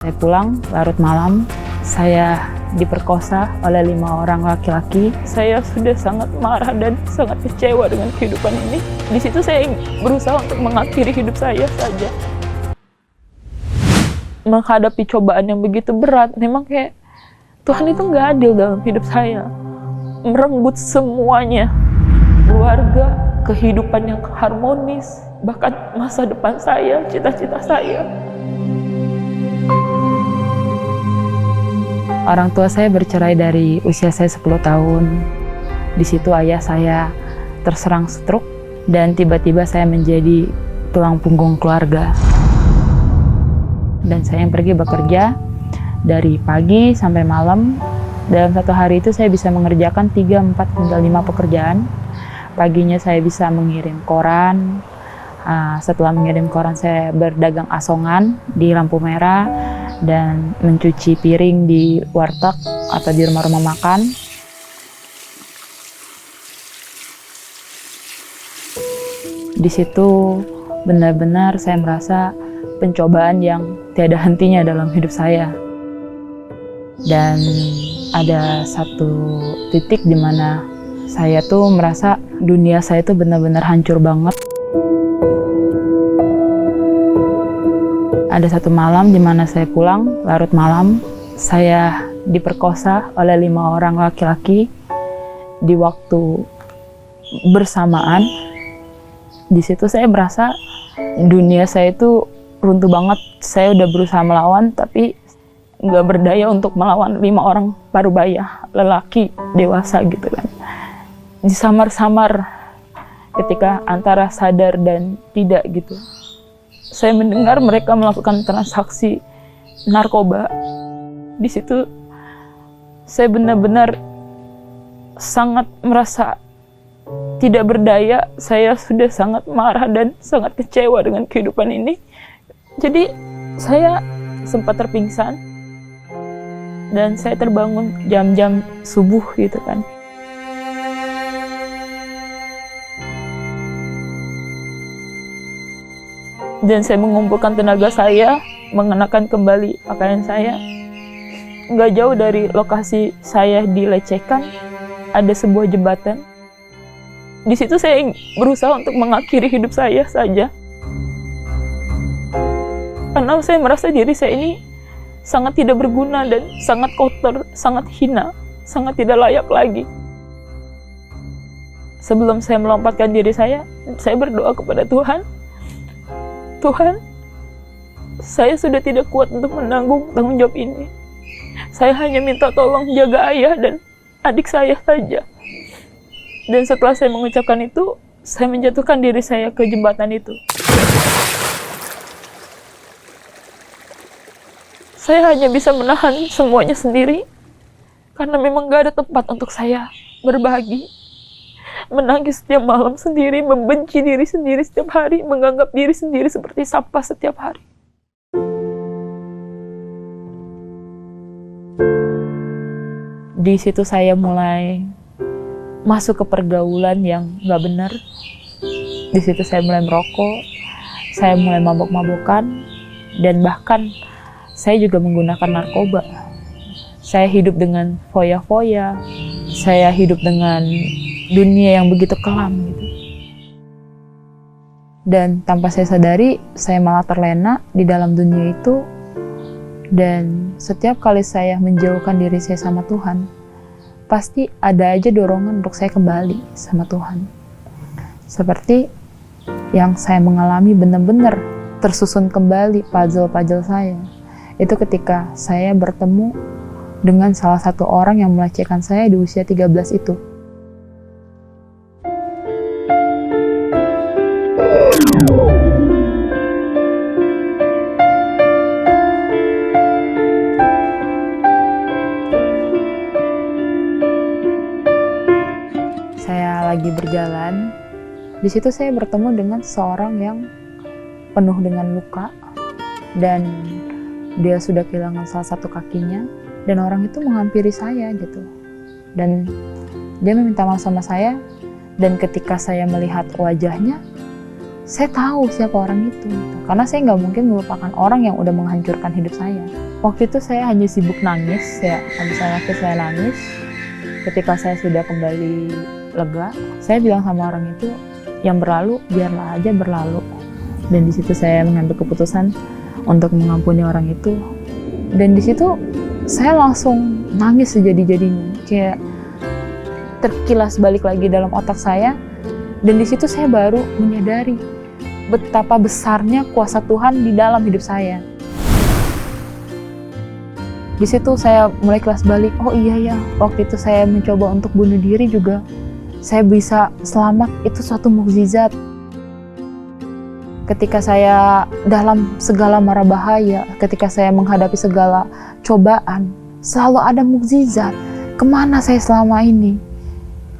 Saya pulang larut malam, saya diperkosa oleh 5 orang laki-laki. Saya sudah sangat marah dan sangat kecewa dengan kehidupan ini. Di situ saya berusaha untuk mengakhiri hidup saya saja. Menghadapi cobaan yang begitu berat, memang kayak Tuhan itu nggak adil dalam hidup saya. Merenggut semuanya, keluarga, kehidupan yang harmonis, bahkan masa depan saya, cita-cita saya. Orang tua saya bercerai dari usia saya 10 tahun. Di situ ayah saya terserang stroke dan tiba-tiba saya menjadi tulang punggung keluarga. Dan saya yang pergi bekerja dari pagi sampai malam. Dalam satu hari itu saya bisa mengerjakan 3, 4, hingga 5 pekerjaan. Paginya saya bisa mengirim koran. Setelah mengirim koran saya berdagang asongan di lampu merah dan mencuci piring di warteg atau di rumah-rumah makan. Di situ benar-benar saya merasa pencobaan yang tiada hentinya dalam hidup saya. Dan ada satu titik di mana saya tuh merasa dunia saya tuh benar-benar hancur banget. Ada satu malam di mana saya pulang larut malam, saya diperkosa oleh 5 orang laki-laki di waktu bersamaan. Di situ saya merasa dunia saya itu runtuh banget. Saya udah berusaha melawan tapi nggak berdaya untuk melawan 5 orang parubaya, lelaki dewasa gitu kan. Disamar-samar ketika antara sadar dan tidak gitu. Saya mendengar mereka melakukan transaksi narkoba. Di situ saya benar-benar sangat merasa tidak berdaya. Saya sudah sangat marah dan sangat kecewa dengan kehidupan ini. Jadi saya sempat terpingsan dan saya terbangun jam-jam subuh gitu kan. Dan saya mengumpulkan tenaga saya, mengenakan kembali pakaian saya. Nggak jauh dari lokasi saya dilecehkan, ada sebuah jembatan. Di situ saya berusaha untuk mengakhiri hidup saya saja. Karena saya merasa diri saya ini sangat tidak berguna dan sangat kotor, sangat hina, sangat tidak layak lagi. Sebelum saya melompatkan diri saya berdoa kepada Tuhan. Tuhan, saya sudah tidak kuat untuk menanggung tanggung jawab ini. Saya hanya minta tolong jaga ayah dan adik saya saja. Dan setelah saya mengucapkan itu, saya menjatuhkan diri saya ke jembatan itu. Saya hanya bisa menahan semuanya sendiri, karena memang gak ada tempat untuk saya berbagi. Menangis setiap malam sendiri, membenci diri sendiri setiap hari, menganggap diri sendiri seperti sampah setiap hari. Di situ saya mulai masuk ke pergaulan yang gak benar. Di situ saya mulai merokok, saya mulai mabok-mabokan, dan bahkan saya juga menggunakan narkoba. Saya hidup dengan foya-foya, saya hidup dengan dunia yang begitu kelam gitu. Dan tanpa saya sadari, saya malah terlena di dalam dunia itu. Dan setiap kali saya menjauhkan diri saya sama Tuhan, pasti ada aja dorongan untuk saya kembali sama Tuhan. Seperti yang saya mengalami benar-benar tersusun kembali puzzle-puzzle saya. Itu ketika saya bertemu dengan salah satu orang yang melecehkan saya di usia 13 itu. Saya lagi berjalan, di situ saya bertemu dengan seorang yang penuh dengan luka dan dia sudah kehilangan salah satu kakinya, dan orang itu menghampiri saya gitu. Dan dia meminta maaf sama saya, dan ketika saya melihat wajahnya, saya tahu siapa orang itu gitu. Karena saya nggak mungkin melupakan orang yang udah menghancurkan hidup saya. Waktu itu saya hanya sibuk nangis, ya habis saya nangis. Ketika saya sudah kembali lega, saya bilang sama orang itu, yang berlalu biarlah aja berlalu. Dan di situ saya mengambil keputusan untuk mengampuni orang itu. Dan di situ saya langsung nangis sejadi-jadinya, kayak terkilas balik lagi dalam otak saya. Dan di situ saya baru menyadari betapa besarnya kuasa Tuhan di dalam hidup saya. Di situ saya mulai kelas balik, oh iya ya, waktu itu saya mencoba untuk bunuh diri juga, saya bisa selamat, itu suatu mukjizat. Ketika saya dalam segala mara bahaya, ketika saya menghadapi segala cobaan, selalu ada mukjizat. Kemana saya selama ini?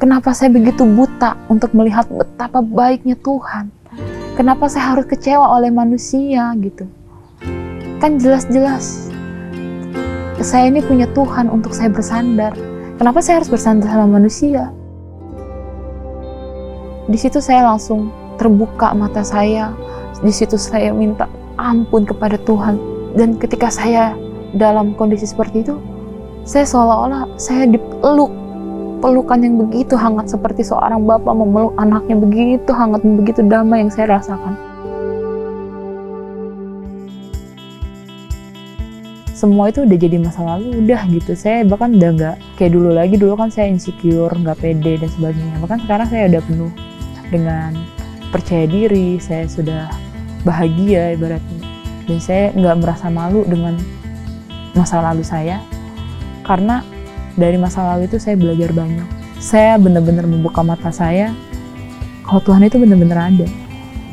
Kenapa saya begitu buta untuk melihat betapa baiknya Tuhan? Kenapa saya harus kecewa oleh manusia gitu? Kan jelas-jelas saya ini punya Tuhan untuk saya bersandar. Kenapa saya harus bersandar sama manusia? Di situ saya langsung terbuka mata saya. Di situ saya minta ampun kepada Tuhan. Dan ketika saya dalam kondisi seperti itu, saya seolah-olah saya dipeluk. Pelukan yang begitu hangat seperti seorang bapak memeluk anaknya, begitu hangat, begitu damai yang saya rasakan. Semua itu udah jadi masa lalu, udah gitu. Saya bahkan udah nggak kayak dulu lagi. Dulu kan saya insecure, nggak pede dan sebagainya. Bahkan sekarang saya udah penuh dengan percaya diri, saya sudah bahagia ibaratnya. Dan saya nggak merasa malu dengan masa lalu saya, karena dari masa lalu itu saya belajar banyak. Saya benar-benar membuka mata saya kalau Tuhan itu benar-benar ada.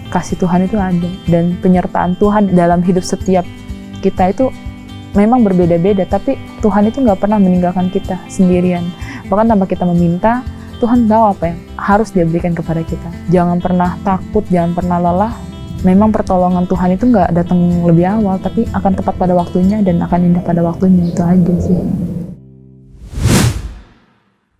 Kasih Tuhan itu ada. Dan penyertaan Tuhan dalam hidup setiap kita itu memang berbeda-beda. Tapi Tuhan itu nggak pernah meninggalkan kita sendirian. Bahkan tanpa kita meminta, Tuhan tahu apa yang harus Dia berikan kepada kita. Jangan pernah takut, jangan pernah lelah. Memang pertolongan Tuhan itu nggak datang lebih awal, tapi akan tepat pada waktunya dan akan indah pada waktunya. Itu aja sih.